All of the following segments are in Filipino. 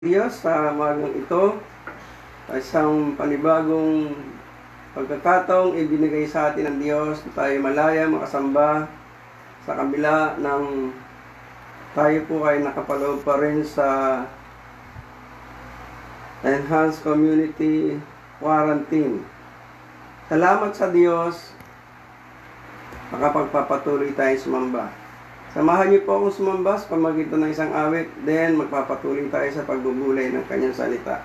Diyos sa umagang ito, sa isang panibagong pagkakataong ibinigay sa atin ng Diyos na tayo malaya makasamba sa kabila ng tayo po ay nakapaloob pa rin sa Enhanced Community Quarantine. Salamat sa Diyos, makapagpapatuloy tayo sumamba. Samahan niyo po akong sumamba sa pamamagitan ng isang awit, then magpapatuloy tayo sa pagbubulay ng kanyang salita.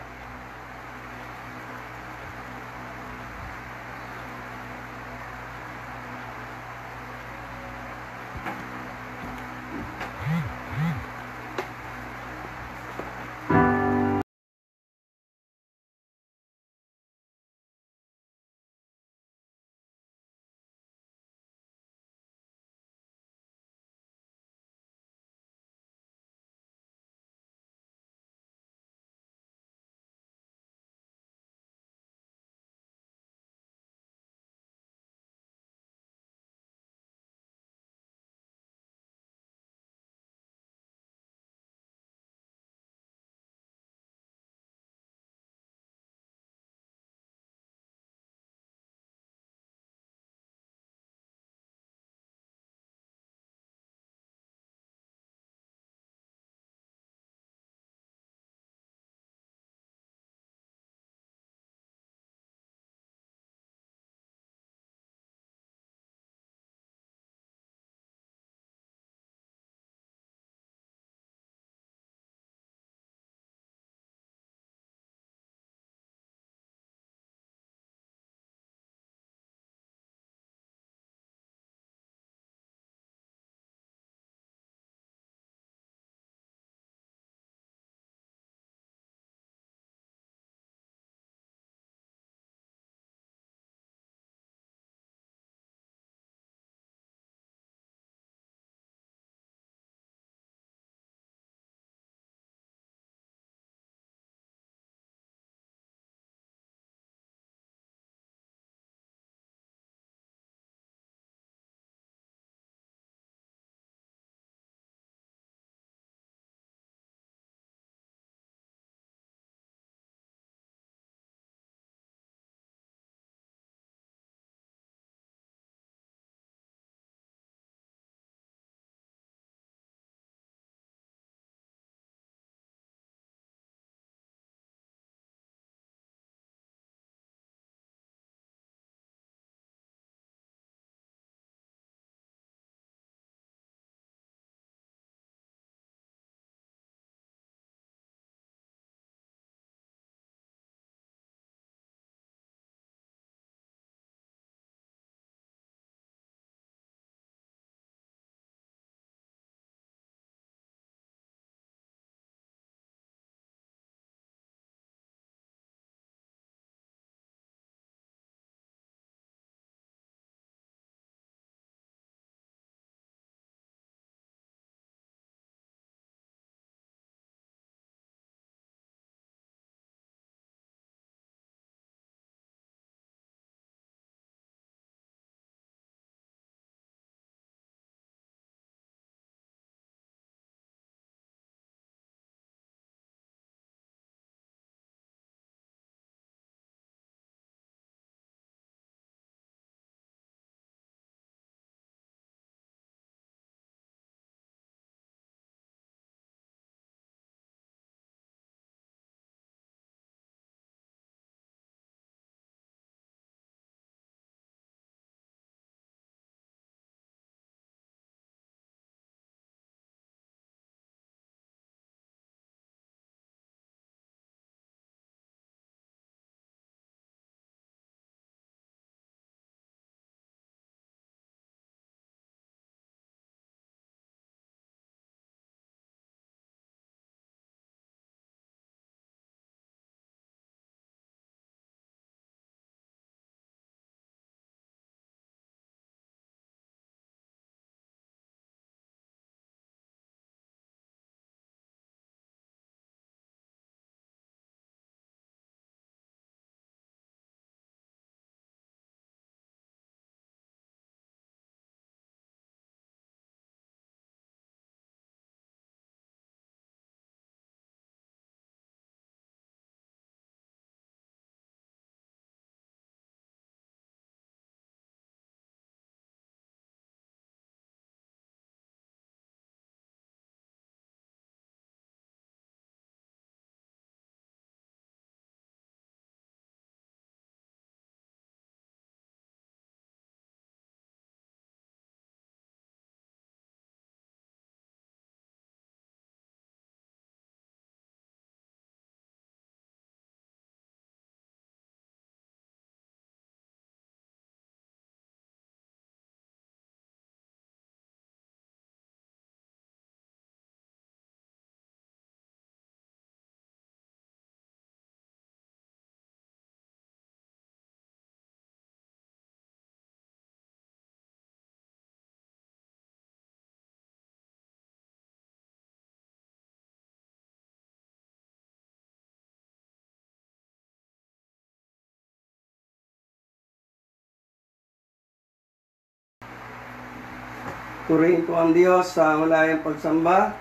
Purihin po ang Diyos sa malayang pagsamba,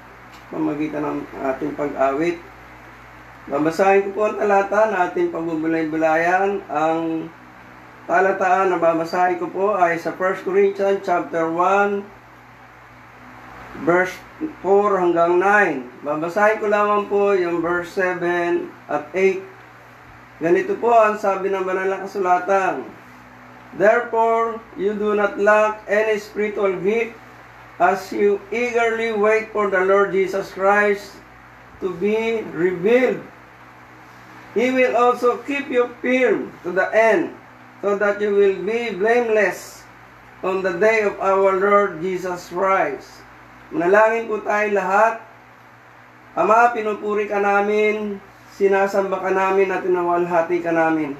pamagitan ng ating pag-awit. Babasahin ko po ang talata na ating pagbubulay-bulayan. Ang talataan na babasahin ko po ay sa 1 Corinthians chapter 1, verse 4 hanggang 9. Babasahin ko lamang po yung verse 7 at 8. Ganito po ang sabi ng banal na kasulatan. Therefore, you do not lack any spiritual gift as you eagerly wait for the Lord Jesus Christ to be revealed. He will also keep you firm to the end, so that you will be blameless on the day of our Lord Jesus Christ. Manalangin po tayo lahat. Ama, pinupuri ka namin, sinasamba ka namin at tinawalhati ka namin.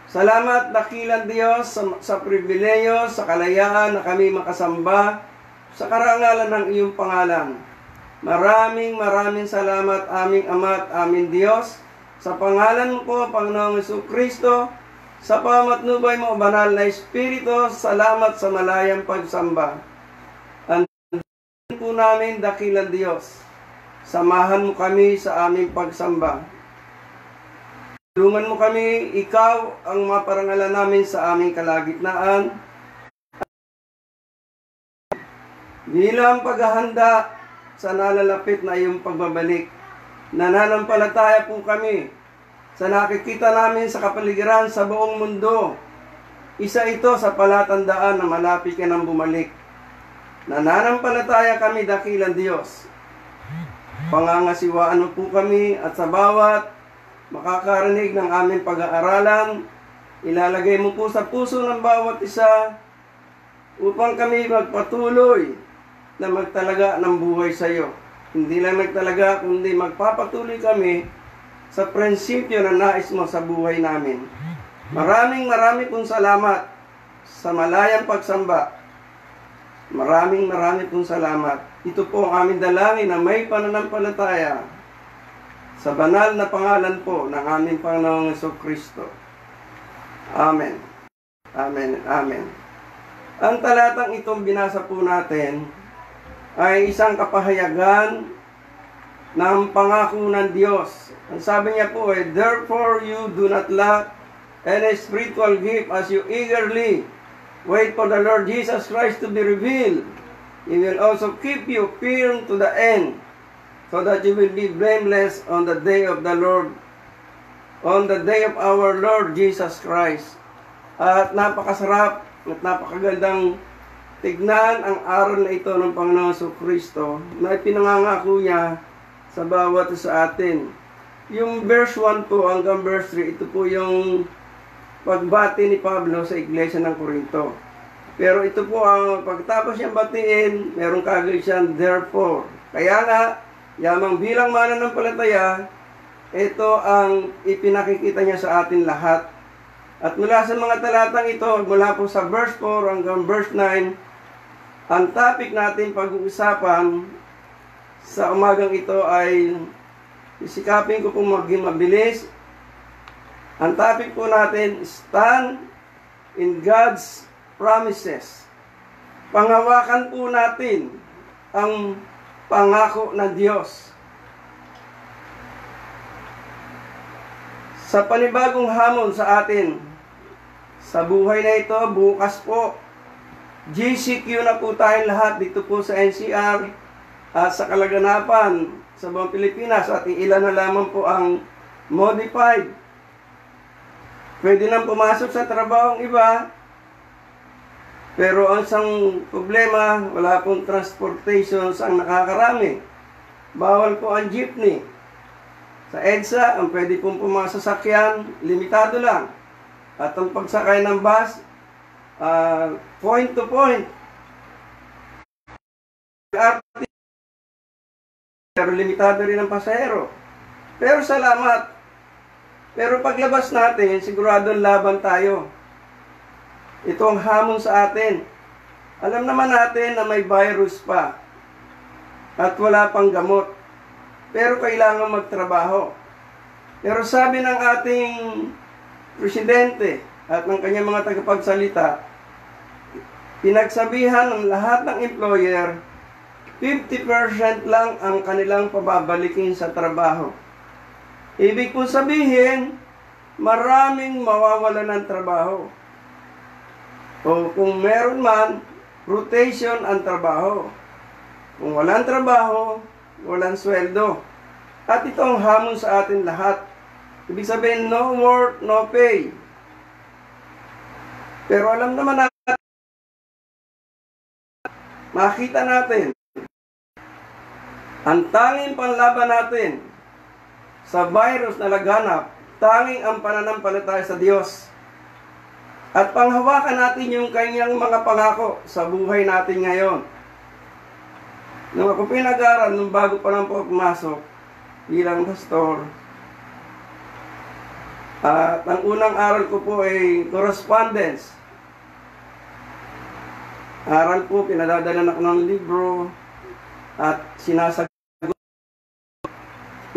Salamat, dakilang Diyos, sa pribileyo, sa kalayaan na kami makasamba sa karangalan ng iyong pangalan. Maraming salamat aming Ama at aming Diyos, sa pangalan mo po, Panginoong Jesucristo, sa pamatnubay mo, banal na Espiritu, salamat sa malayang pagsamba. Andin po namin, dakilang Diyos, samahan mo kami sa aming pagsamba. Tulungan mo kami, ikaw ang maparangalan namin sa aming kalagitnaan. Bilang paghahanda sa nalalapit na iyong pagbabalik, nananampalataya po kami sa nakikita namin sa kapaligiran sa buong mundo. Isa ito sa palatandaan na malapit ka nang bumalik. Nananampalataya kami, dakilang Diyos. Pangangasiwaan mo po kami at sa bawat makakarinig ng aming pag-aaralan, ilalagay mo po sa puso ng bawat isa upang kami magpatuloy na magtalaga ng buhay sa iyo. Hindi lang magtalaga, kundi magpapatuloy kami sa prinsipyo na nais mo sa buhay namin. Maraming pong salamat sa malayang pagsamba. Maraming pong salamat. Ito po ang aming dalangin na may pananampalataya sa banal na pangalan po ng aming Panginoong Jesucristo. Amen. Amen. Amen. Ang talatang itong binasa po natin ay isang kapahayagan ng pangako ng Diyos. Ang sabi niya po ay, therefore you do not lack any spiritual gift as you eagerly wait for the Lord Jesus Christ to be revealed. He will also keep you firm to the end, so that you will be blameless on the day of the Lord, on the day of our Lord Jesus Christ. At napakasarap at napakagandang tignan ang aral na ito ng Panginoon Jesucristo na ipinangangako niya sa bawat sa atin. Yung verse 1 po hanggang verse 3, ito po yung pagbati ni Pablo sa iglesia ng Corinto. Pero ito po ang pagtapos niyang batiin, meron kagad siyang therefore. Kaya nga, yamang bilang mananampalataya, ito ang ipinakikita niya sa atin lahat. At mula sa mga talatang ito, mula po sa verse 4 hanggang verse 9, ang topic natin pag-uusapan sa umagang ito ay isikapin ko po maging mabilis. Ang topic po natin, stand in God's promises. Panghawakan po natin ang pangako ng Diyos. Sa panibagong hamon sa atin, sa buhay na ito, bukas po, GCQ na po tayong lahat dito po sa NCR at sa kalaganapan sa buong Pilipinas at ilan na lamang po ang modified. Pwede nang pumasok sa trabahong iba, pero ang isang problema, wala pong transportation ang nakakarami. Bawal po ang jeepney. Sa EDSA, ang pwede pong pumasok sa sakyan, limitado lang. At ang pagsakay ng bus, point to point. Pero limitado rin ang pasahero. Pero salamat. Pero paglabas natin, siguradong laban tayo. Ito ang hamon sa atin. Alam naman natin na may virus pa. At wala pang gamot. Pero kailangan magtrabaho. Pero sabi ng ating presidente at ng kanyang mga tagapagsalita, pinagsabihan ng lahat ng employer, 50% lang ang kanilang pababalikin sa trabaho. Ibig po sabihin, maraming mawawala ng trabaho. O kung meron man, rotation ang trabaho. Kung walang trabaho, walang sweldo. At ito ang hamon sa atin lahat. Ibig sabihin, no work, no pay. Pero alam naman natin, makita natin, ang tanging panlaban natin sa virus na laganap, tanging ang pananampalataya sa Diyos. At panghawakan natin yung kanyang mga pangako sa buhay natin ngayon. Nung ako pinag-aral, nung bago pa lang po pumasok bilang pastor, at ang unang aral ko po ay correspondence. Aral po, pinadadala ako ng libro at sinasagot.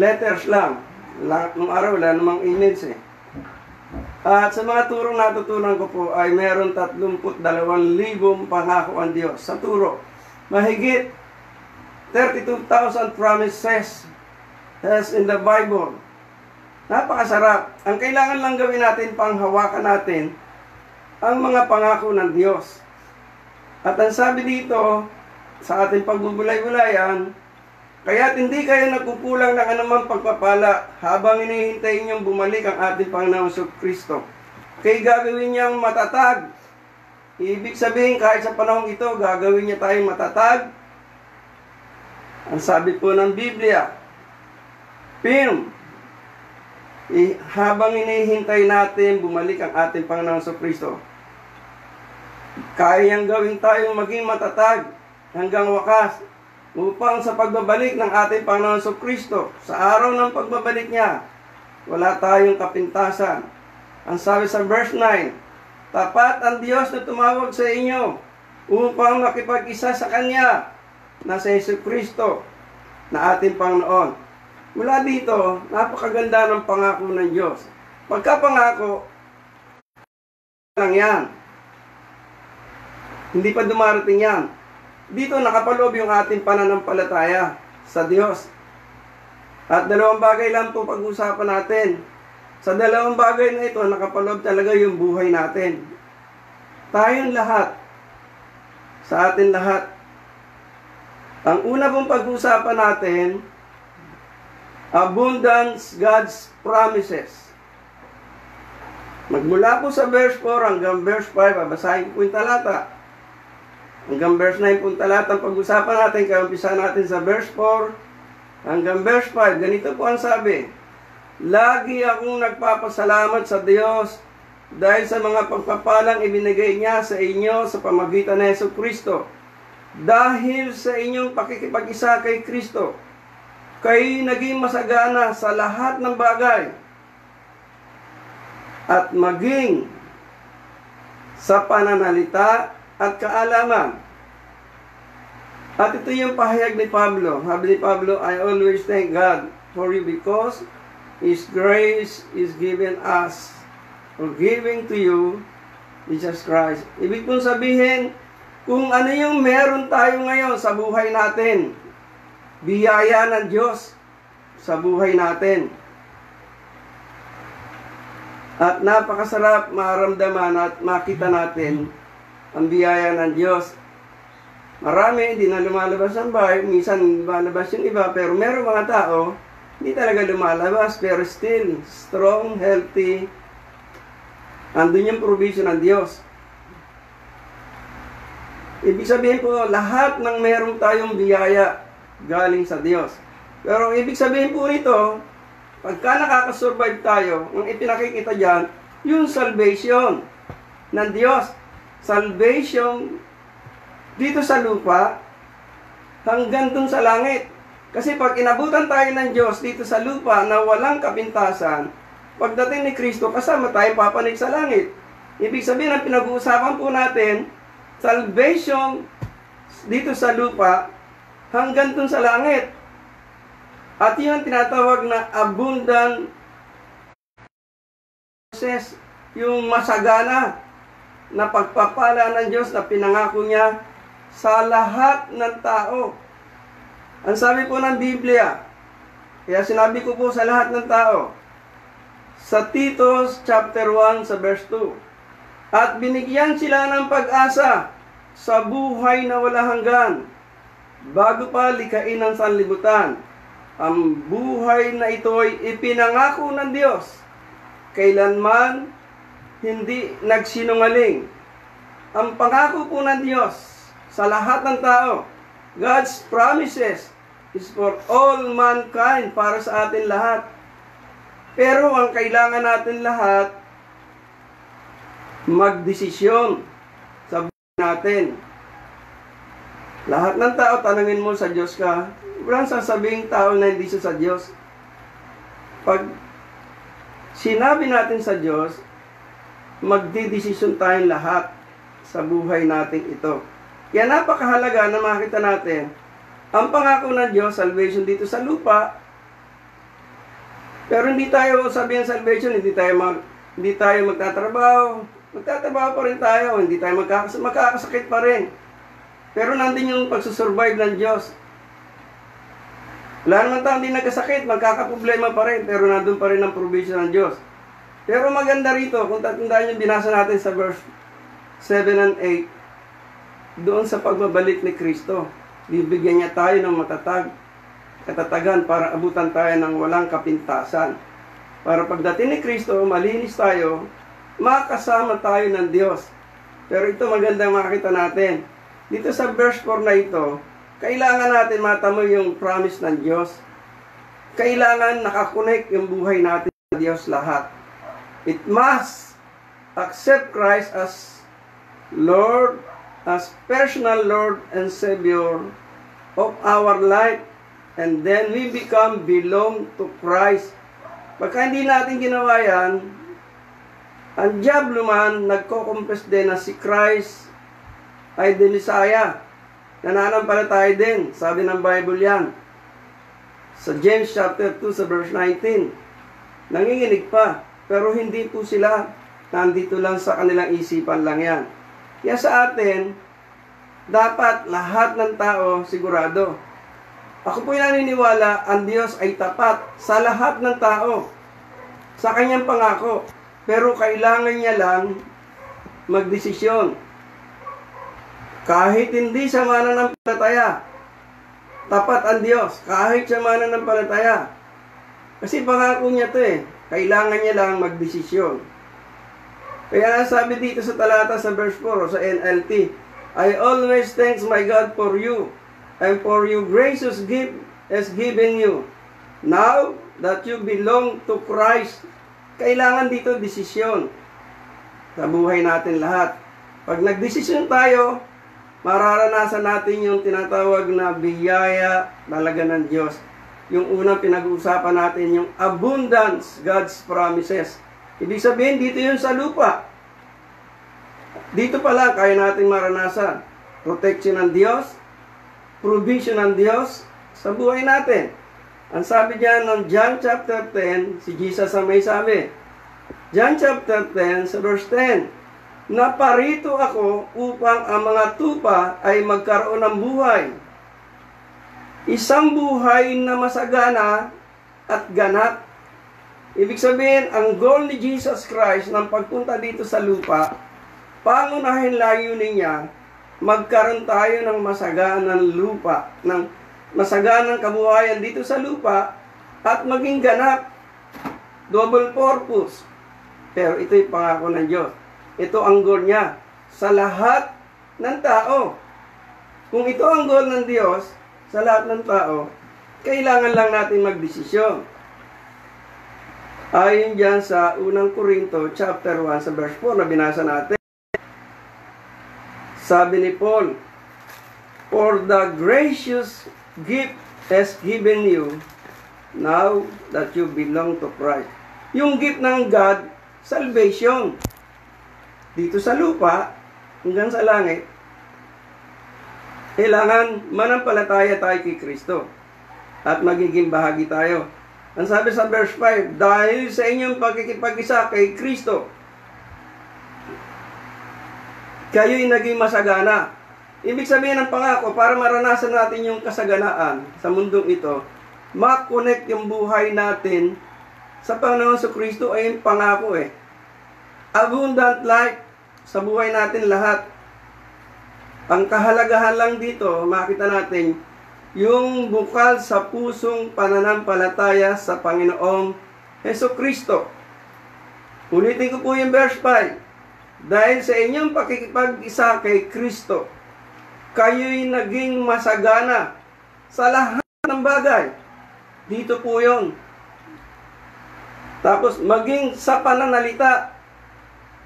Letters lang. Nung araw, wala namang emails eh. At sa mga turong natutunan ko po ay meron 32,000 pangako ang Diyos sa turo. Mahigit 32,000 promises as in the Bible. Napakasarap. Ang kailangan lang gawin natin, panghawakan natin ang mga pangako ng Diyos. At ang sabi dito sa ating pagbubulay-bulayan, kaya't hindi kayo nagkukulang ng anumang pagpapala habang hinihintay niyong bumalik ang ating Panginoong Kristo. Kaya gagawin niyang matatag. Ibig sabihin, kahit sa panahon ito, gagawin niya tayong matatag. Ang sabi po ng Biblia, habang hinihintay natin bumalik ang ating Panginoong Kristo, kayang gawin tayong maging matatag hanggang wakas, upang sa pagbabalik ng ating Panginoon Kristo, sa araw ng pagbabalik niya, wala tayong kapintasan. Ang sabi sa verse 9, tapat ang Diyos na tumawag sa inyo upang makipag-isa sa Kanya na sa Kristo na ating Panginoon. Mula dito, napakaganda ng pangako ng Diyos. Pagkapangako, lang yan. Hindi pa dumarating yan. Dito nakapaloob yung ating pananampalataya sa Diyos. At dalawang bagay lang po pag-usapan natin. Sa dalawang bagay na ito, nakapaloob talaga yung buhay natin. Tayong lahat, sa atin lahat. Ang una pong pag-usapan natin, abundance God's promises. Magmula po sa verse 4 hanggang verse 5, babasahin ko po yung talata. Hanggang verse 9 pong talata ang pag-usapan natin, kaya umpisa natin sa verse 4 hanggang verse 5. Ganito po ang sabi, lagi akong nagpapasalamat sa Diyos dahil sa mga pagpapalang ibinigay niya sa inyo sa pamagitan ng Kristo. Dahil sa inyong pakikipag-isa kay Kristo, kayo naging masagana sa lahat ng bagay at maging sa pananalita at kaalaman. At ito yung pahayag ni Pablo. Sabi ni Pablo, I always thank God for you because His grace is given us, or giving to you, Jesus Christ. Ibig pong sabihin, kung ano yung meron tayo ngayon sa buhay natin, biyaya ng Diyos sa buhay natin. At napakasarap maramdaman at makita natin ang biyaya ng Diyos. Marami hindi na lumalabas ang bahay, minsan lumalabas yung iba, pero meron mga tao, hindi talaga lumalabas, pero still, strong, healthy, andun yung provision ng Diyos. Ibig sabihin po, lahat ng meron tayong biyaya, galing sa Diyos. Pero ibig sabihin po nito, pagka nakakasurvive tayo, ang ipinakikita dyan, yung salvation ng Diyos. Salvation dito sa lupa hanggang dun sa langit. Kasi pag inabutan tayo ng Diyos dito sa lupa na walang kapintasan, pagdating ni Kristo, kasama tayo papanig sa langit. Ibig sabihin, ang pinag-uusapan po natin, salvation dito sa lupa hanggang dun sa langit. At yun ang tinatawag na abundant process, yung masagana. na pagpapala ng Diyos na pinangako niya sa lahat ng tao. Ang sabi po ng Biblia, kaya sinabi ko po sa lahat ng tao, sa Titus chapter 1 sa verse 2, at binigyan sila ng pag-asa sa buhay na wala hanggan, bago pa likain ng sanlibutan. Ang buhay na ito ay ipinangako ng Diyos, kailanman hindi nagsinungaling. Ang pangako po ng Diyos sa lahat ng tao, God's promises is for all mankind, para sa atin lahat. Pero ang kailangan natin lahat, magdesisyon sa buhay natin. Lahat ng tao, tanungin mo sa Diyos ka, walang sasabing tao na hindi siya sa Diyos. Pag sinabi natin sa Diyos, magdidesisyon tayong lahat sa buhay natin ito. Kaya napakahalaga na makita natin ang pangako ng Diyos, salvation dito sa lupa. Pero hindi tayo sabihin salvation, hindi tayo magtatrabaho. Magtatrabaho pa rin tayo, hindi tayo magkakasakit pa rin. Pero nandun yung pagsusurvive ng Diyos. Wala naman tayo hindi nagkasakit, magkakaproblema pa rin, pero nandun pa rin ang provision ng Diyos. Pero maganda rito, kung tatandaan yung binasa natin sa verse 7 and 8, doon sa pagbabalik ni Kristo, bibigyan niya tayo ng katatagan para abutan tayo ng walang kapintasan. Para pagdating ni Kristo, malinis tayo, makasama tayo ng Diyos. Pero ito magandang makita natin. Dito sa verse 4 na ito, kailangan natin matamo yung promise ng Diyos. Kailangan nakakonect yung buhay natin sa Diyos lahat. It must accept Christ as Lord, as personal Lord and Savior of our life. And then we belong to Christ. Pagka hindi natin ginawa yan, ang diablo man nagko-confess din na si Christ ay the Messiah. Nananampalataya din. Sabi ng Bible yan. Sa James chapter 2 sa verse 19. Nanginginig pa. Pero hindi po sila. Nandito lang sa kanilang isipan lang yan. Kaya sa atin, dapat lahat ng tao sigurado. Ako po naniniwala, ang Diyos ay tapat sa lahat ng tao. Sa kanyang pangako. Pero kailangan niya lang magdesisyon. Kahit hindi siya mananampalataya, tapat ang Diyos. Kahit siya mananampalataya. Kasi pangako niya ito eh. Kailangan niya lang magdesisyon. Kaya sabi dito sa talata sa verse 4 sa NLT, I always thanks my God for you and for your gracious gift has given you. Now that you belong to Christ. Kailangan dito desisyon sa buhay natin lahat. Pag nagdesisyon tayo, mararanasan natin yung tinatawag na biyaya talaga ng Diyos. Yung unang pinag-uusapan natin, yung abundance, God's promises. Ibig sabihin, dito yun sa lupa. Dito pala, kaya natin maranasan. Protection ng Diyos, provision ng Diyos sa buhay natin. Ang sabi diyan ng John chapter 10, si Jesus ang may sabi. John chapter 10, sa verse 10. Naparito ako upang ang mga tupa ay magkaroon ng buhay. Isang buhay na masagana at ganap. Ibig sabihin, ang goal ni Jesus Christ ng pagpunta dito sa lupa, pangunahin layunin niya, magkaroon tayo ng masaganang lupa, ng masaganang kabuhayan dito sa lupa, at maging ganap, double purpose. Pero ito'y pangako ng Diyos. Ito ang goal niya sa lahat ng tao. Kung ito ang goal ng Diyos sa lahat ng tao, kailangan lang natin magdesisyon. Ayon dyan sa 1 Corinto chapter 1 sa verse 4 na binasa natin. Sabi ni Paul, for the gracious gift has given you now that you belong to Christ. Yung gift ng God, salvation. Dito sa lupa, hanggang sa langit, kailangan manampalataya tayo kay Kristo at magiging bahagi tayo. Ang sabi sa verse 5, dahil sa inyong pagkikipag-isa kay Kristo, kayo'y naging masagana. Ibig sabihin ng pangako, para maranasan natin yung kasaganaan sa mundong ito, ma-connect yung buhay natin sa Panginoon sa Kristo ay yung pangako eh. Abundant life sa buhay natin lahat. Ang kahalagahan lang dito, makita natin, yung bukal sa pusong pananampalataya sa Panginoong Hesus Kristo. Ulitin ko po yung verse 5. Dahil sa inyong pakikipag-isa kay Kristo, kayo'y naging masagana sa lahat ng bagay. Dito po yun. Tapos, maging sa pananalita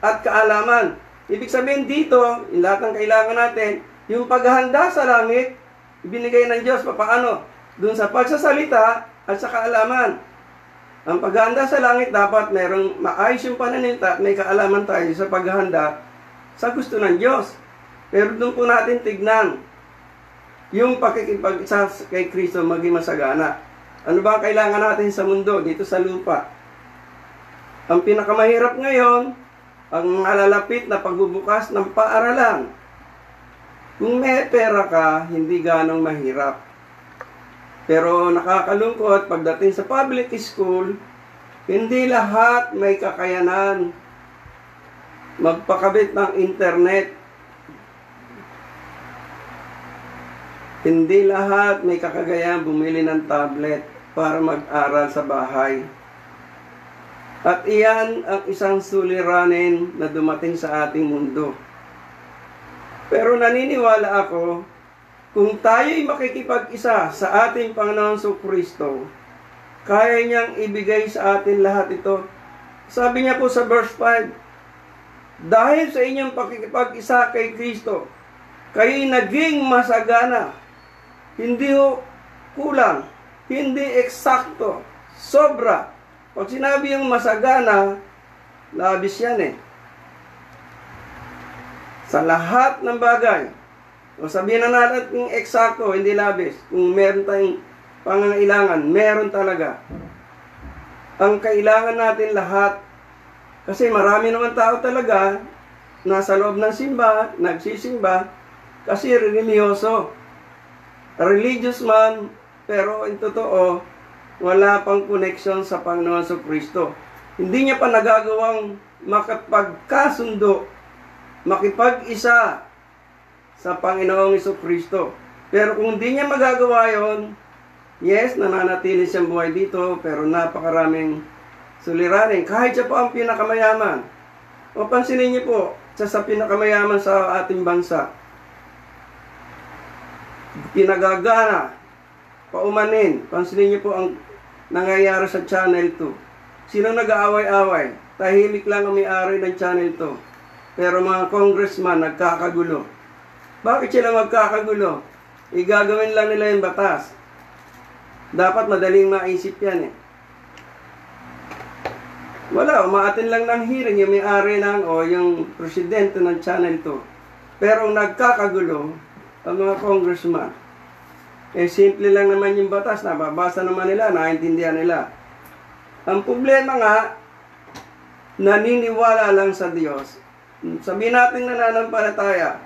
at kaalaman. Ibig sabihin dito, yung lahat ng kailangan natin, yung paghahanda sa langit, ibinigay ng Diyos. Paano? Doon sa pagsasalita at sa kaalaman. Ang paghahanda sa langit, dapat merong maayos yung pananalita at may kaalaman tayo sa paghahanda sa gusto ng Diyos. Pero doon po natin tignan yung pakikipag-isa kay Kristo maging masagana. Ano ba ang kailangan natin sa mundo, dito sa lupa? Ang pinakamahirap ngayon, ang malalapit na pagbubukas ng paaralan. Kung may pera ka, hindi ganong mahirap. Pero nakakalungkot, pagdating sa public school, hindi lahat may kakayanan magpakabit ng internet. Hindi lahat may kakagayan bumili ng tablet para mag-aral sa bahay. At iyan ang isang suliranin na dumating sa ating mundo. Pero naniniwala ako, kung tayo'y makikipag-isa sa ating Panginoon Kristo, kaya niyang ibigay sa atin lahat ito. Sabi niya po sa verse 5, dahil sa inyong pakikipag-isa kay Kristo, kayo'y naging masagana. Hindi kulang, hindi eksakto, sobra. Pag sinabi yung masagana, labis yan eh. Sa lahat ng bagay. O sabihin na natin yung eksakto, hindi labis. Kung meron tayong pangangailangan, meron talaga. Ang kailangan natin lahat, kasi marami naman tao talaga, nasa loob ng simba, nagsisimba, kasi religyoso. Religious man, pero in totoo, wala pang connection sa Panginoon sa Kristo. Hindi niya pa nagagawang makapagkasundo, makipag-isa sa Panginoong Kristo. Pero kung hindi niya magagawa yon, yes, nananatili siyang buhay dito, pero napakaraming suliranin. Kahit siya po ang pinakamayaman. O pansinin niyo po, siya sa pinakamayaman sa ating bansa. Pinagagana, paumanin. Pansinin niyo po ang nangyayari sa Channel 2. Sino nag-aaway-away? Tahimik lang ang may-ari ng Channel 2. Pero mga congressman nagkakagulo. Bakit sila magkakagulo? Igagawin lang nila yung batas. Dapat madaling maisip yan eh. Wala, umaatin lang ng hearing yung may-ari ng o yung presidente ng Channel 2. Pero nagkakagulo ang mga congressman. Eh, simple lang naman yung batas. Nababasa naman nila, naiintindihan nila. Ang problema nga, naniniwala lang sa Diyos. Sabihin natin nananampalataya,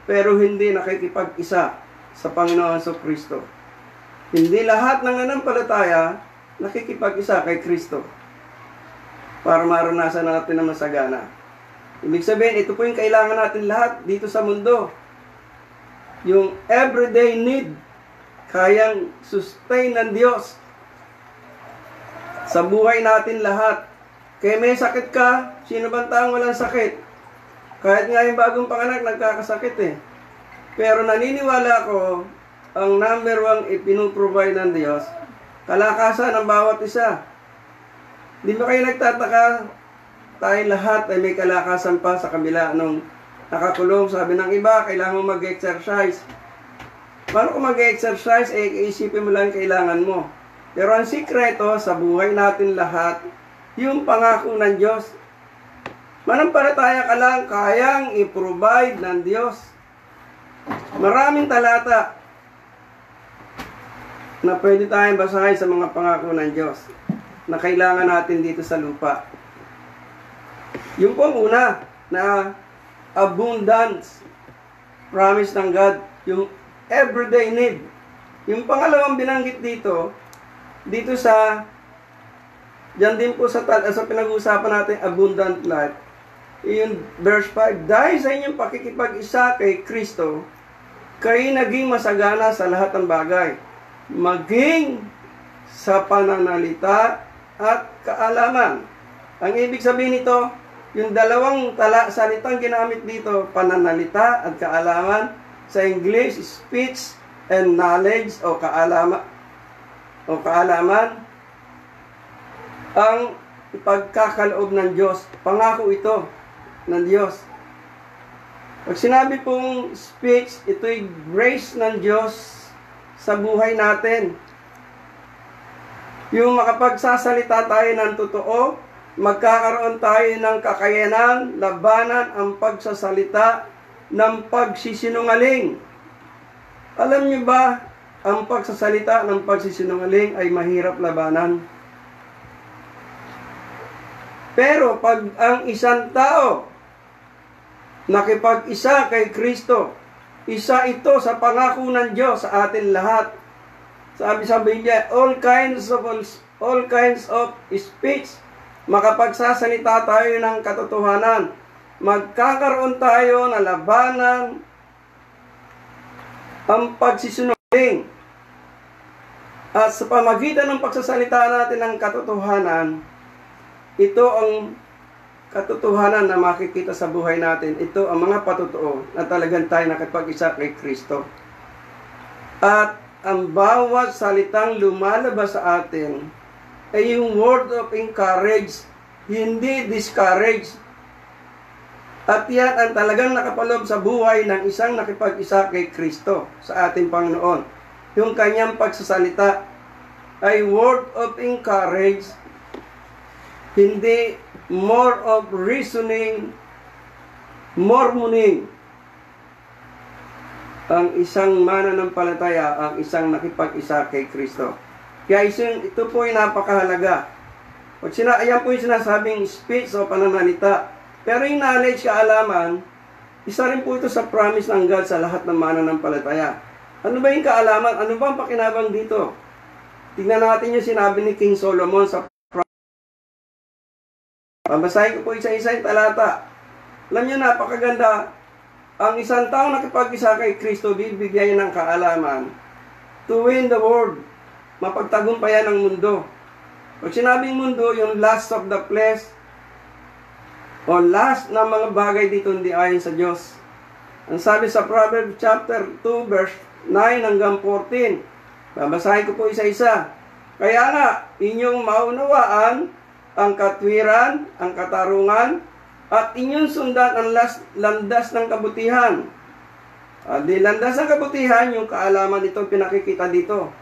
pero hindi nakikipag-isa sa Panginoon Kristo. Hindi lahat ng nananampalataya nakikipag-isa kay Kristo para maranasan natin ang masagana. Ibig sabihin, ito po yung kailangan natin lahat dito sa mundo. Yung everyday need, kayang sustain ng Diyos sa buhay natin lahat. Kaya may sakit ka, sino bang taong walang sakit? Kahit nga yung bagong panganak, nagkakasakit eh. Pero naniniwala ko, ang number one ipinuprovide ng Diyos, kalakasan ng bawat isa. Di ba kayo nagtataka, tayo lahat ay may kalakasan pa sa kabila nung nakakulong. Sabi ng iba, kailangan mo mag-exercise. Paano kung mag-exercise, isipin mo lang kailangan mo. Pero ang sikreto sa buhay natin lahat, yung pangako ng Diyos. Manampalataya ka lang, kayang i-provide ng Diyos. Maraming talata na pwede tayong basahin sa mga pangako ng Diyos na kailangan natin dito sa lupa. Yung po una, na abundance promise ng God, yung everyday need. Yung pangalawang binanggit dito sa diyan din po sa pinag-uusapan natin abundant life. Yung verse 5, dahil sa inyong pakikipag-isa kay Kristo, kayo naging masagana sa lahat ng bagay, maging sa pananalita at kaalaman. Ang ibig sabihin nito, yung dalawang salitang ginamit dito, pananalita at kaalaman, sa English, speech and knowledge o kaalaman, ang pagkakaloob ng Diyos. Pangako ito ng Diyos. Pag sinabi pong speech, ito'y grace ng Diyos sa buhay natin. Yung makapagsasalita tayo ng totoo, magkakaroon tayo ng kakayanan, labanan ang pagsasalita ng pagsisinungaling. Alam niyo ba, ang pagsasalita ng pagsisinungaling ay mahirap labanan. Pero pag ang isang tao nakipag-isa kay Kristo, isa ito sa pangako ng Diyos sa atin lahat. Sabi sa Biblia, all kinds of speech, makapagsasalita tayo ng katotohanan. Magkakaroon tayo ng labanan ang pagsisinungaling. At sa pamagitan ng pagsasalita natin ng katotohanan, ito ang katotohanan na makikita sa buhay natin. Ito ang mga patotoo na talagang tayo nakipag-isa kay Kristo. At ang bawat salitang lumalabas sa atin ay yung word of encourage, hindi discourage. At yan ang talagang nakapaloob sa buhay ng isang nakipag-isa kay Kristo sa ating Panginoon. Yung kanyang pagsasalita ay word of encourage, hindi more of reasoning, mormoning. Ang isang mananampalataya, ang isang nakipag-isa kay Kristo. Kaya ito po ay napakahalaga. Ayan po yung sinasabing speech o pananalita. Pero yung knowledge, kaalaman, isa rin po ito sa promise ng God sa lahat ng mananampalataya. Ano ba yung kaalaman? Ano ba ang pakinabang dito? Tingnan natin yung sinabi ni King Solomon sa babasahin ko po isa-isa yung talata. Alam nyo, napakaganda. Ang isang tao nakipag-isa kay Kristo, bibigyan niya ng kaalaman to win the world. Mapagtagumpayan ang mundo. Pag sinabing mundo, yung lust of the flesh o lust na mga bagay dito hindi ayon sa Diyos. Ang sabi sa Proverbs chapter 2 verse 9 hanggang 14. Babasahin ko po isa-isa. Kaya nga, inyong maunawaan ang katwiran, ang katarungan, at inyong sundan ang landas ng kabutihan. Di landas ng kabutihan, yung kaalaman ito pinakikita dito.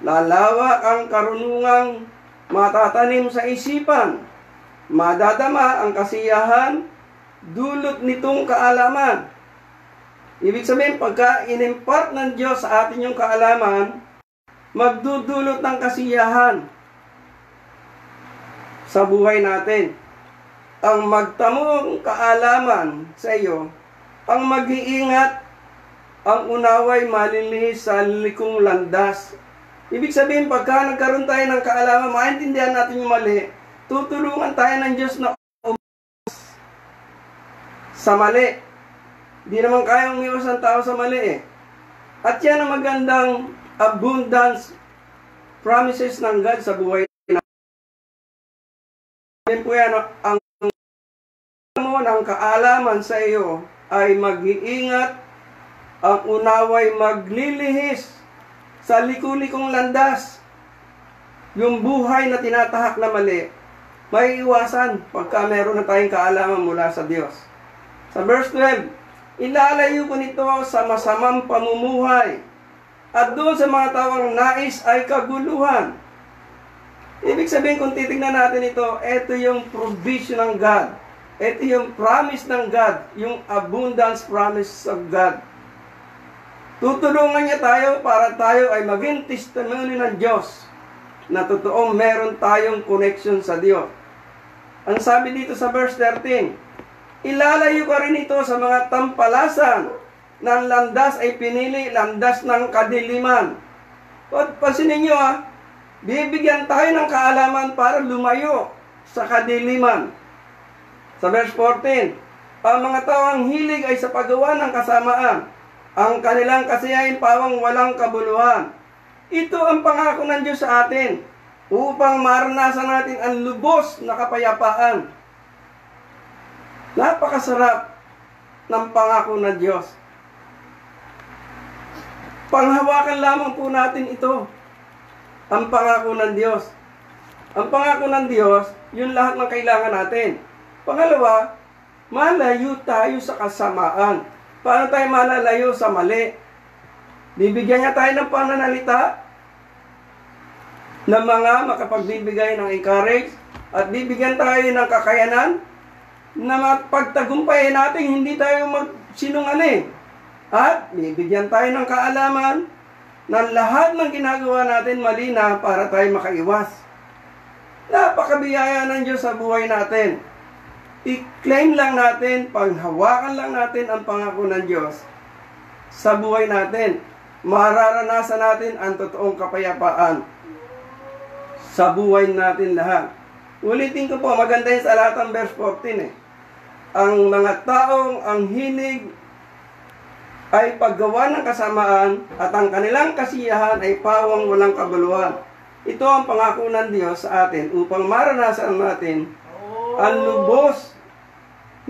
Lalawak ang karunungang matatanim sa isipan. Madadama ang kasiyahan, dulot nitong kaalaman. Ibig sabihin, pagka inimpart ng Diyos sa atin yung kaalaman, magdudulot ng kasiyahan sa buhay natin. Ang magtamong kaalaman sa iyo, ang mag-iingat, ang unaway malilihis sa likong landas. Ibig sabihin, pagka nagkaroon tayo ng kaalaman, maintindihan natin yung mali, tutulungan tayo ng Diyos na sa mali. Di naman kayang umiwas ang tao sa mali eh. At yan ang magandang abundance promises ng God sa buhay natin. Yan po yan, ang mo ng kaalaman sa iyo ay mag-iingat, ang unaway maglilihis sa liku-likong landas. Yung buhay na tinatahak na mali, may iwasan pagka meron na tayong kaalaman mula sa Diyos. Sa verse 12, ilalayo ko nito sa masamang pamumuhay at doon sa mga tawang nais ay kaguluhan. Ibig sabihin, kung titignan natin ito, ito yung provision ng God. Ito yung promise ng God, yung abundance promise of God. Tutulungan niya tayo para tayo ay maging testimony ng Diyos na totoong meron tayong connection sa Diyos. Ang sabi dito sa verse 13, Ilalayo ka rin ito sa mga tampalasan ng landas ay pinili, landas ng kadiliman. Pansinin nyo bibigyan tayo ng kaalaman para lumayo sa kadiliman. Sa verse 14, ang mga taong hilig ay sa paggawa ng kasamaan. Ang kanilang kasiyahin pawang walang kabuluhan. Ito ang pangako ng Diyos sa atin upang maranasan natin ang lubos na kapayapaan. Napakasarap ng pangako ng Diyos. Panghawakan lamang po natin ito. Ang pangako ng Diyos. Ang pangako ng Diyos, yun lahat ng kailangan natin. Pangalawa, malayo tayo sa kasamaan. Paano tayo malalayo sa mali? Bibigyan niya tayo ng pananalita na mga makapagbibigay ng encourage at bibigyan tayo ng kakayanan na mapagtagumpayan natin, hindi tayo magsinungaling. At bibigyan tayo ng kaalaman na lahat ng ginagawa natin mali na para tayo makaiwas. Napakabiyaya ng Diyos sa buhay natin. I-claim lang natin, panghawakan lang natin ang pangako ng Diyos sa buhay natin. Mararanasan natin ang totoong kapayapaan sa buhay natin lahat. Ulitin ko po, maganda yun sa lahat ng verse 14 Ang mga taong ang hilig ay paggawa ng kasamaan at ang kanilang kasiyahan ay pawang walang kabuluhan. Ito ang pangako ng Diyos sa atin upang maranasan natin ang lubos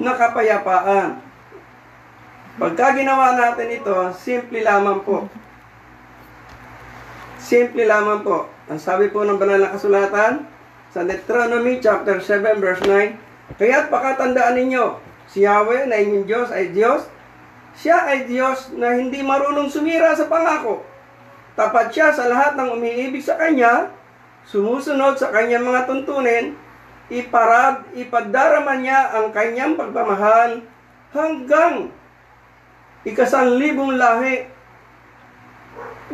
na kapayapaan. Pagka ginawa natin ito, simple lamang po. Simple lamang po. Ang sabi po ng banal na kasulatan sa Deuteronomy chapter 7 verse 9, kaya't pakatandaan ninyo, si Yahweh na inyong Diyos ay Diyos. Siya ay Diyos na hindi marunong sumira sa pangako. Tapat siya sa lahat ng umiibig sa Kanya, sumusunod sa Kanyang mga tuntunin, ipadarama niya ang Kanyang pagmamahal hanggang 1,000,000 lahi.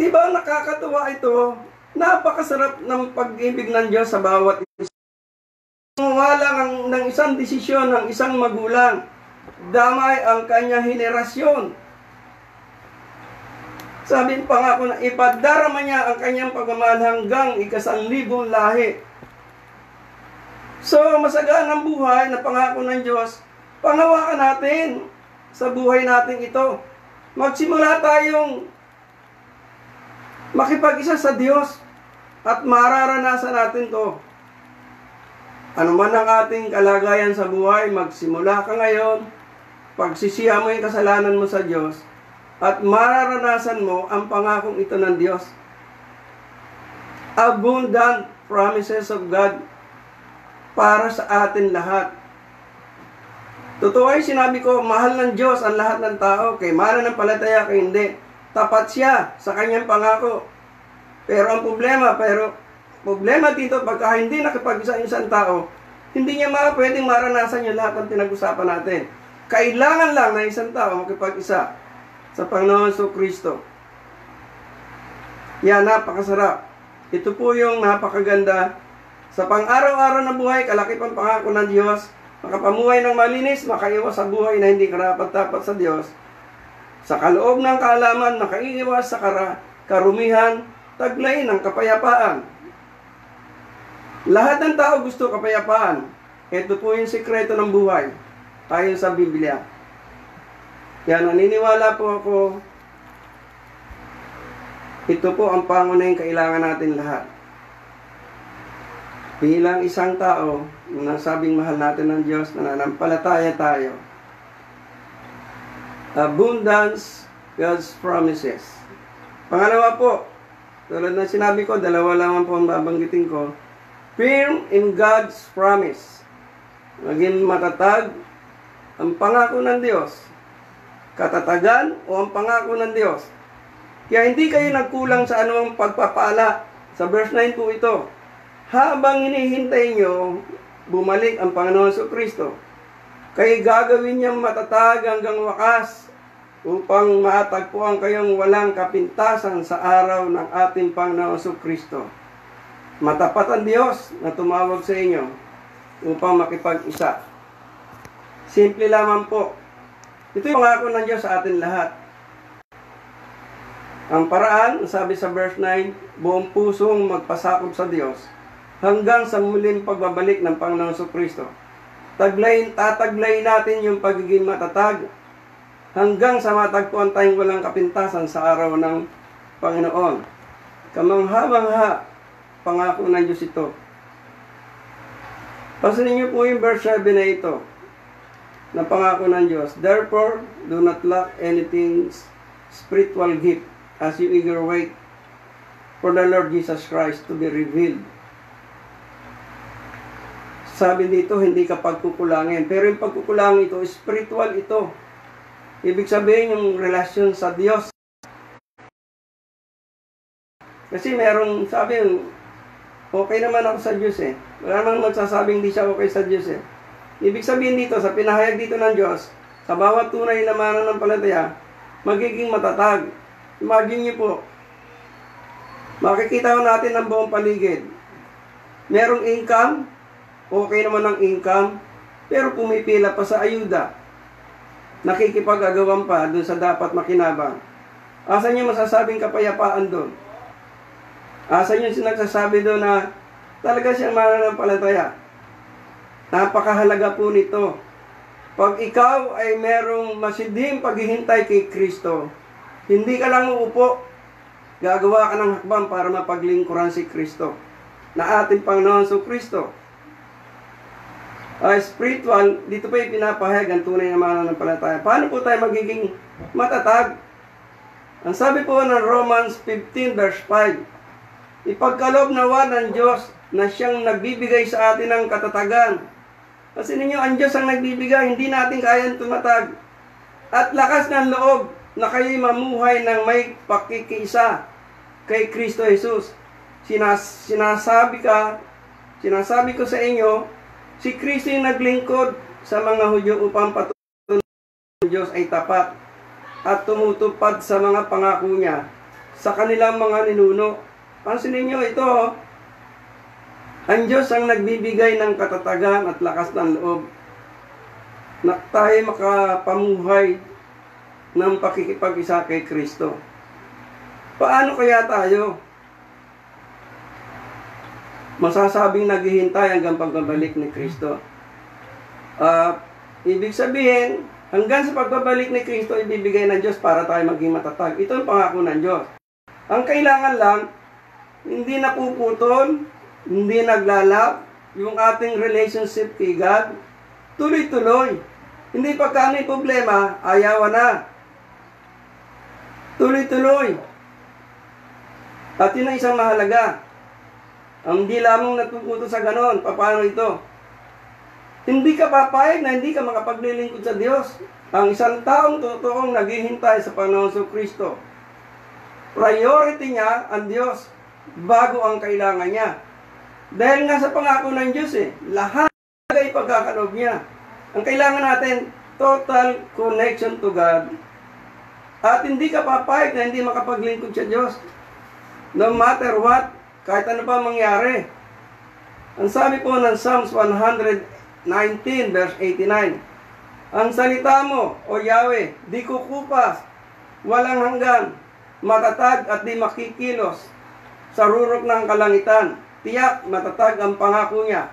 Di ba nakakatuwa ito? Napakasarap ng pag-ibig ng Diyos sa bawat isa. Wala ng isang desisyon ng isang magulang. Damay ang kanyang henerasyon. Sabi pa nga ko na ipadarama niya ang kanyang pagmamahal hanggang 1,000,000 lahi. So, masagaan ang buhay na pangako ng Diyos, panghawakan natin sa buhay natin ito. Magsimula tayong makipag-isa sa Diyos at mararanasan natin to. Ano man ang ating kalagayan sa buhay, magsimula ka ngayon, pagsisiha mo yung kasalanan mo sa Diyos, at mararanasan mo ang pangakong ito ng Diyos. Abundant promises of God para sa atin lahat. Totoo ay sinabi ko, mahal ng Diyos ang lahat ng tao, kay mananampalataya kay hindi. Tapat siya sa kanyang pangako. Pero ang problema dito, pagka hindi nakipag-isa ang isang tao, hindi niya pwedeng maranasan yung lahat ng pinag-usapan natin. Kailangan lang na isang tao makipag-isa sa Panginoon Kristo. Yan, napakasarap. Ito po yung napakaganda. Sa pang-araw-araw na buhay, kalakip ang pangako ng Diyos, makapamuhay ng malinis, makaiwas sa buhay na hindi karapat-dapat sa Diyos. Sa kaloob ng kaalaman, makaiiwas sa karumihan, taglay ng kapayapaan. Lahat ng tao gusto kapayapaan. Ito po yung sikreto ng buhay, ayon sa Biblia. Kaya naniniwala po ako, ito po ang pangunahing kailangan natin lahat. Bilang isang tao, nasabing mahal natin ng Diyos, nananampalataya tayo. Abundance, God's promises. Pangalawa po, tulad na sinabi ko, dalawa lamang po ang babanggitin ko. Firm in God's promise. Maging matatag ang pangako ng Diyos. Katatagan o ang pangako ng Diyos. Kaya hindi kayo nagkulang sa anumang pagpapala. Sa verse 9 po ito. Habang hinihintay nyo, bumalik ang Panginoon Kristo. Kayo gagawin niyang matatag hanggang wakas upang matagpuan kayong walang kapintasan sa araw ng ating Panginoon Kristo. Matapat ang Diyos na tumawag sa inyo upang makipag-isa Simple lamang po. Ito yung pangako ng Diyos sa atin lahat. Ang paraan, sabi sa verse 9, buong pusong magpasakop sa Diyos hanggang sa muling pagbabalik ng Panginoong Jesucristo. Tataglayin natin yung pagiging matatag hanggang sa matagpuan tayong walang kapintasan sa araw ng Panginoon. Kamangha-mangha, pangako ng Diyos ito. Pasanin niyo po yung verse 7 na ito, na pangako ng Diyos. Therefore, do not lack anything spiritual gift as you eager wait for the Lord Jesus Christ to be revealed. Sabi dito, hindi ka pagkukulangin. Pero yung pagkukulangin ito, spiritual ito. Ibig sabihin yung relasyon sa Diyos. Kasi merong sabi, okay naman ako sa Diyos eh. Wala namang magsasabing hindi siya okay sa Diyos eh. Ibig sabihin dito, sa pinahayag dito ng Diyos, sa bawat tunay na mananampalataya, magiging matatag. Imagine niyo po, makikita natin ang buong paligid. Merong income, okay naman ang income, pero pumipila pa sa ayuda. Nakikipag-agawan pa dun sa dapat makinabang. Asan yung masasabing kapayapaan doon? Asan yung sinagsasabi doon na talaga siyang mananampalataya? Napakahalaga po nito. Pag ikaw ay merong masidhing paghihintay kay Kristo, hindi ka lang uupo, gagawa ka ng hakbang para mapaglingkuran si Kristo, na ating Panginoon sa Kristo. Spiritual, dito pa yung pinapahayag ang tunay na mananampalataya. Paano po tayo magiging matatag? Ang sabi po ng Romans 15 verse 5, ipagkaloob nawa ng Diyos na siyang nagbibigay sa atin ng katatagan. Kasi ninyo, ang Diyos ang nagbibigay, hindi natin kayang tumatag. At lakas ng loob na kayo'y mamuhay ng may pakikisa kay Kristo Jesus. Sinasabi ko sa inyo, si Kristo yung naglingkod sa mga Hudyo upang patuloy ng Diyos ay tapat at tumutupad sa mga pangako niya sa kanilang mga ninuno. Pansin ninyo ito, ang Diyos ang nagbibigay ng katatagan at lakas ng loob na tayo makapamuhay ng pakikipag-isa kay Kristo. Paano kaya tayo masasabing naghihintay hanggang pagbabalik ni Kristo? Ibig sabihin, hanggang sa pagbabalik ni Kristo, ibibigay ng Diyos para tayo maging matatag. Ito ang pangako ng Diyos. Ang kailangan lang, hindi napuputol, hindi naglalap, yung ating relationship kay God, tuloy-tuloy. Hindi pagka may problema, ayawan na. Tuloy-tuloy. At yun ang isang mahalaga. Ang di lamang natututo sa ganon, paano ito? Hindi ka papayag na hindi ka makapaglilingkod sa Diyos. Ang isang taong totoong naghihintay sa Panginoon Kristo, priority niya ang Diyos bago ang kailangan niya. Dahil nga sa pangako ng Diyos lahat ay pagkakaloob niya. Ang kailangan natin, total connection to God. At hindi ka papayag na hindi makapaglingkod sa Diyos. No matter what, kahit ano pa mangyari. Ang sabi po ng Psalms 119 verse 89, ang salita mo, O Yahweh, di kukupas, walang hanggan, matatag at di makikilos sa rurok ng kalangitan. Tiyak, matatag ang pangako niya.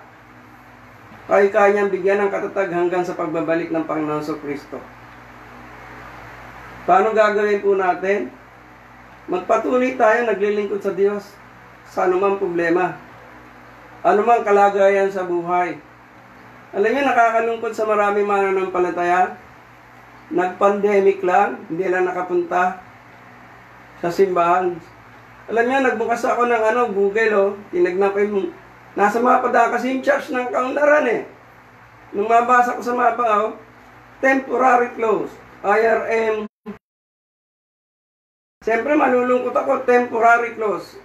Kaya niyang bigyan ng katatag hanggang sa pagbabalik ng Panginoon Kristo. Paano gagawin po natin? Magpatuloy tayo naglilingkod sa Diyos sa anumang problema, anumang kalagayan sa buhay. Alam niyo, nakakalungkot sa maraming mananampalataya. Nag-pandemic lang, hindi lang nakapunta sa simbahan. Alam niyo, nagbukas ako ng Google, tinignan ko yung, nasa mapa da kasi yung church ng Kaunlaran Nung mabasa ko sa mapa, temporary close, IRM. Siyempre, malulungkot ako, temporary close.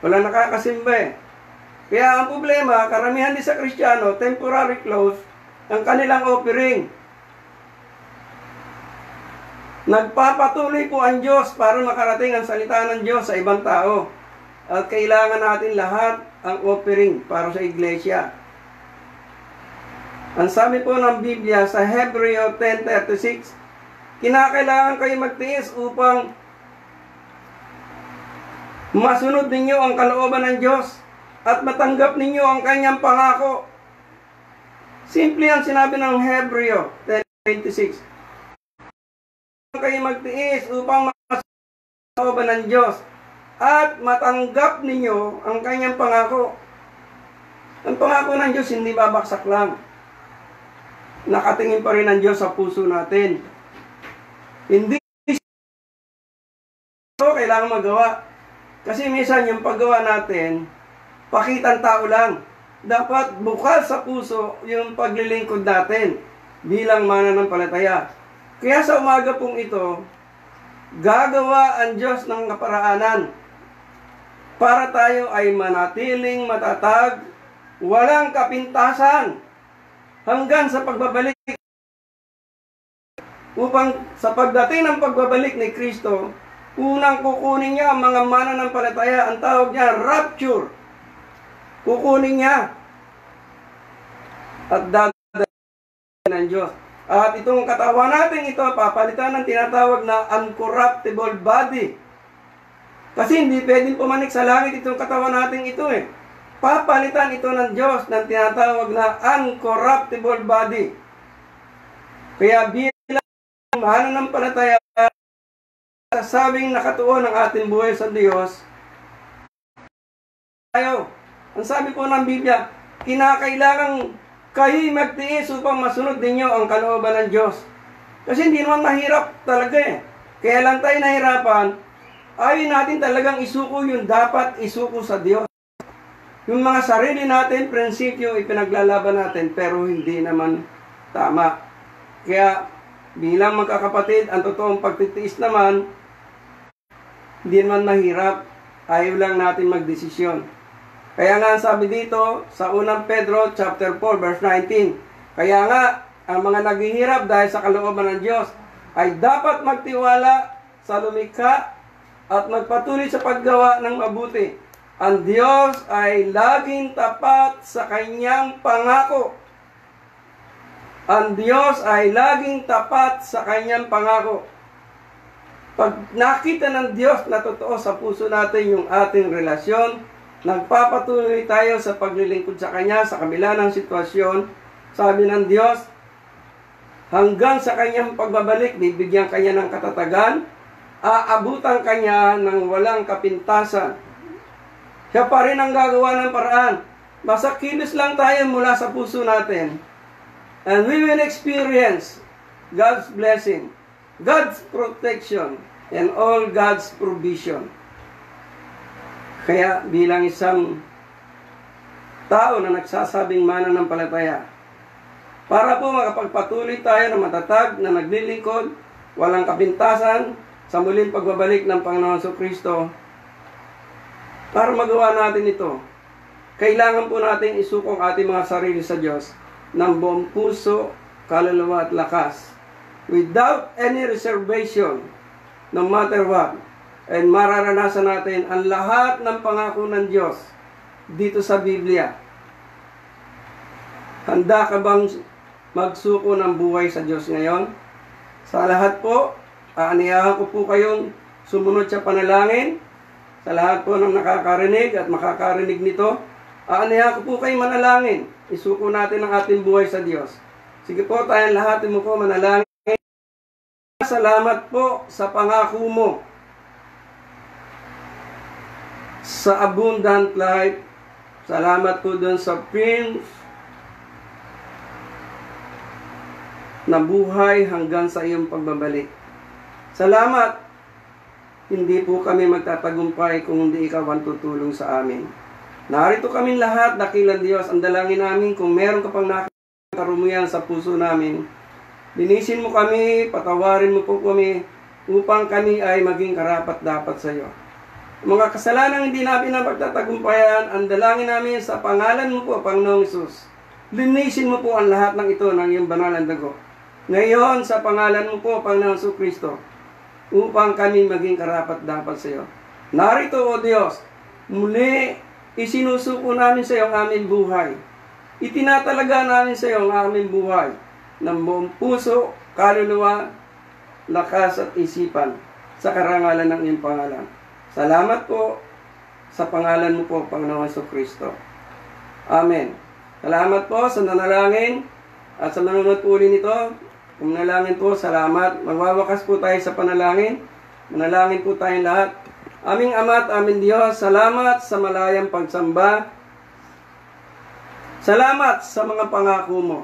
Wala nakakasimba Kaya ang problema, karamihan din sa Kristiyano, temporary close, ang kanilang offering. Nagpapatuloy po ang Diyos para makarating ang salita ng Diyos sa ibang tao. At kailangan natin lahat ang offering para sa iglesia. Ang sabi po ng Biblia sa Hebreo 10:36, kinakailangan kayo magtiis upang masunod ninyo ang kalooban ng Diyos at matanggap ninyo ang kanyang pangako. Simple ang sinabi ng Hebreo 10:26. Kayo magtiis upang masunod ang kalooban ng Diyos at matanggap ninyo ang kanyang pangako. Ang pangako ng Diyos hindi babaksak lang. Nakatingin pa rin ang Diyos sa puso natin. Hindi ito kailangan magawa. Kasi minsan yung paggawa natin, pakitang tao lang. Dapat bukas sa puso yung paglilingkod natin bilang mananampalataya. Kaya sa umaga pong ito, gagawa ang Diyos ng kaparaanan para tayo ay manatiling matatag, walang kapintasan, hanggang sa pagbabalik, upang sa pagdating ng pagbabalik ni Kristo, unang kukunin niya ang mga mananampalataya. Ang tawag niya rapture. Kukunin niya at dadalhin ng Diyos. At itong katawan natin ito, papalitan ng tinatawag na uncorruptible body. Kasi hindi pwedeng pumanik sa langit itong katawan natin ito eh. Papalitan ito ng Diyos ng tinatawag na uncorruptible body. Kaya bilang mananampalataya, sabing nakatuon ang ating buhay sa Diyos, tayo. Ang sabi po ng Biblia, kinakailangan kayo magtiis upang masunod ninyo ang kalooban ng Diyos. Kasi hindi naman mahirap talaga eh. Kaya lang tayo nahirapan, ayaw natin talagang isuko yung dapat isuko sa Diyos. Yung mga sarili natin, prinsipyo, ipinaglalaban natin, pero hindi naman tama. Kaya bilang magkakapatid, ang totoong pagtitiis naman, hindi naman mahirap, ayaw lang natin magdesisyon. Kaya nga sabi dito sa 1 Pedro chapter 4 verse 19, kaya nga ang mga naghihirap dahil sa kalooban ng Diyos ay dapat magtiwala sa lumikha at magpatuloy sa paggawa ng mabuti. Ang Diyos ay laging tapat sa kanyang pangako. Ang Diyos ay laging tapat sa kanyang pangako. Pag nakita ng Diyos na totoo sa puso natin yung ating relasyon, nagpapatuloy tayo sa paglilingkod sa Kanya sa kabila ng sitwasyon. Sabi ng Diyos, hanggang sa Kanyang pagbabalik, bibigyan Kanya ng katatagan, aabutan Kanya ng walang kapintasan. Siya pa rin ang gagawa ng paraan. Basta kilos lang tayo mula sa puso natin. And we will experience God's blessing, God's protection, and all God's provision. Kaya bilang isang tao na nagsasabing mananampalataya, para po makapagpatuloy tayo na matatag, na naglilingkod, walang kapintasan, sa muling pagbabalik ng Panginoon Kristo, para magawa natin ito, kailangan po natin isuko ang ating mga sarili sa Diyos ng buong puso, kaluluwa at lakas, without any reservation, no matter what. And mararanasan natin ang lahat ng pangako ng Diyos dito sa Biblia. Handa ka bang magsuko ng buhay sa Diyos ngayon? Sa lahat po, aaniyahan ko po kayong sumunod sa panalangin. Sa lahat po ng nakakarinig at makakarinig nito, aaniyahan ko po kayong manalangin. Isuko natin ang ating buhay sa Diyos. Sige po, tayong lahat mo po manalangin. Salamat po sa pangako mo sa abundant life. Salamat po dun sa Prince na buhay hanggang sa iyong pagbabalik. Salamat. Hindi po kami magtatagumpay kung hindi ikaw ang tutulong sa amin. Narito kami lahat, dakilang Diyos. Ang dalangin namin, kung meron ka pang nakarumuyan sa puso namin, linisin mo kami, patawarin mo po kami, upang kami ay maging karapat-dapat sa iyo. Mga kasalanan hindi namin na pagtatagumpayan, ang dalangin namin sa pangalan mo po, Panginoong Hesus. Linisin mo po ang lahat ng ito ng iyong banal na dugo. Ngayon, sa pangalan mo po, Panginoong Kristo, upang kami maging karapat-dapat sa iyo. Narito, O Diyos, muli isinusuko namin sa iyo ang aming buhay. Itinatalaga namin sa iyo ang aming buhay ng buong puso, kaluluwa, lakas at isipan sa karangalan ng iyong pangalan. Salamat po sa pangalan mo po, Panginoong Jesucristo. Amen. Salamat po sa nanalangin at sa manunod po ulit nito. Kung nanalangin po, salamat. Magwawakas po tayo sa panalangin. Manalangin po tayong lahat. Aming Ama at aming Diyos, salamat sa malayang pagsamba. Salamat sa mga pangako mo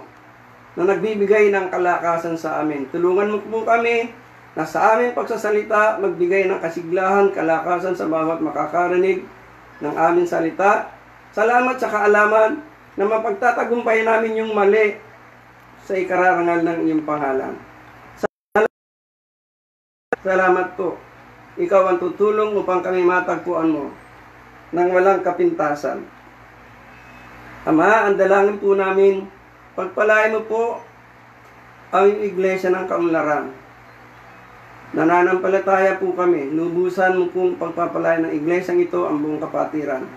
na nagbibigay ng kalakasan sa amin. Tulungan mo po kami na sa aming pagsasalita, magbigay ng kasiglahan, kalakasan sa bawat makakarinig ng aming salita. Salamat sa kaalaman na mapagtatagumpay namin yung mali sa ikararangal ng iyong pangalan. Salamat po. Ikaw ang tutulong upang kami matagpuan mo nang walang kapintasan. Ama, ang dalangin po namin, pagpalain mo po ang iglesia ng Kaunlaran. Nananampalataya po kami, lubusan mo pong pagpapalain ng iglesyang ito ang buong kapatiran.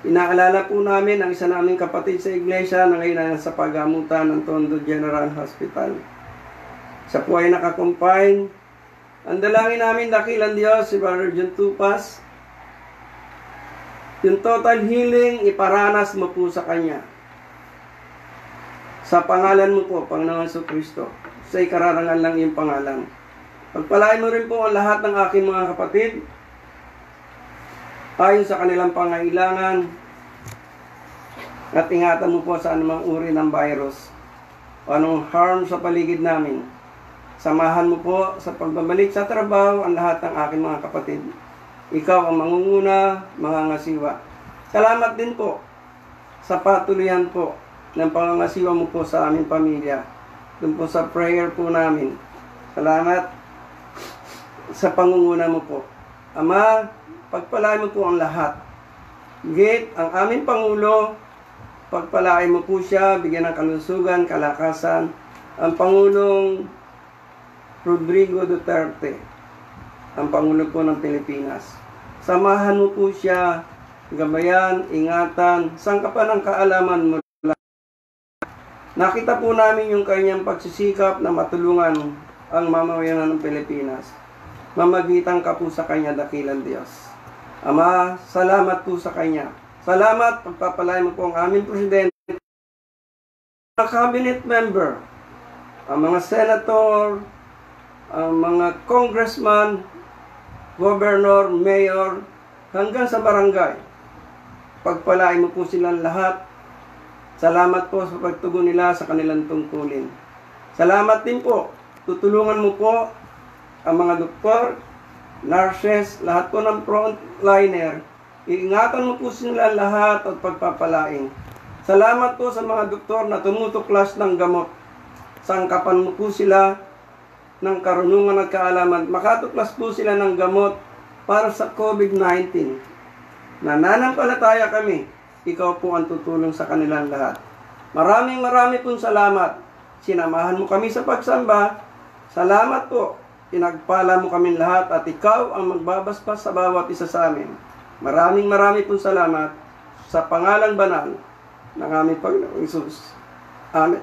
Inaalala po namin ang isa naming kapatid sa iglesia na ngayon ay nasa paggamutan ng Tondo General Hospital. Sa po ay nakakumpine. Ang dalangin namin, dakilang Diyos, si Brother John Tupas, yung total healing, iparanas mo po sa Kanya. Sa pangalan mo po, Panginoon Jesucristo, sa ikararangal ng iyong pangalan. Pagpalain mo rin po ang lahat ng aking mga kapatid, ayon sa kanilang pangailangan, at ingatan mo po sa anumang uri ng virus o anong harm sa paligid namin. Samahan mo po sa pagbabalik sa trabaho ang lahat ng aking mga kapatid. Ikaw ang mangunguna, mga ngasiwa. Salamat din po sa patuloyan po ng pangangasiwa mo po sa aming pamilya. Doon po sa prayer po namin. Salamat sa pangunguna mo po. Ama, pagpalain mo po ang lahat. Git, ang aming Pangulo, pagpalain mo po siya, bigyan ng kalusugan, kalakasan, ang Pangulong Rodrigo Duterte, ang Pangulo po ng Pilipinas. Samahan mo po siya, gabayan, ingatan, sangkapan ng kaalaman mo. Nakita po namin yung kanyang pagsisikap na matulungan ang mamayanan ng Pilipinas. Mamagitan ka po sa kanya, dakilang Diyos. Ama, salamat po sa kanya. Salamat, pagpapalain mo po ang aming presidente, mga cabinet member, ang mga senator, ang mga congressman, governor, mayor, hanggang sa barangay. Pagpalain mo po silang lahat. Salamat po sa pagtugon nila sa kanilang tungkulin. Salamat din po. Tutulungan mo po ang mga doktor, nurses, lahat po ng frontliner. Iingatan mo po sila lahat at pagpapalain. Salamat po sa mga doktor na tumutuklas ng gamot. Sangkapan mo po sila ng karunungan at kaalaman. Makatuklas po sila ng gamot para sa COVID-19. Nananampalataya kami. Ikaw po ang tutulong sa kanilang lahat. Maraming pong salamat. Sinamahan mo kami sa pagsamba. Salamat po. Pinagpala mo kami lahat at ikaw ang magbabasbas sa bawat isa sa amin. Maraming pong salamat sa pangalang banal ng aming Panginoong Hesus. Amen.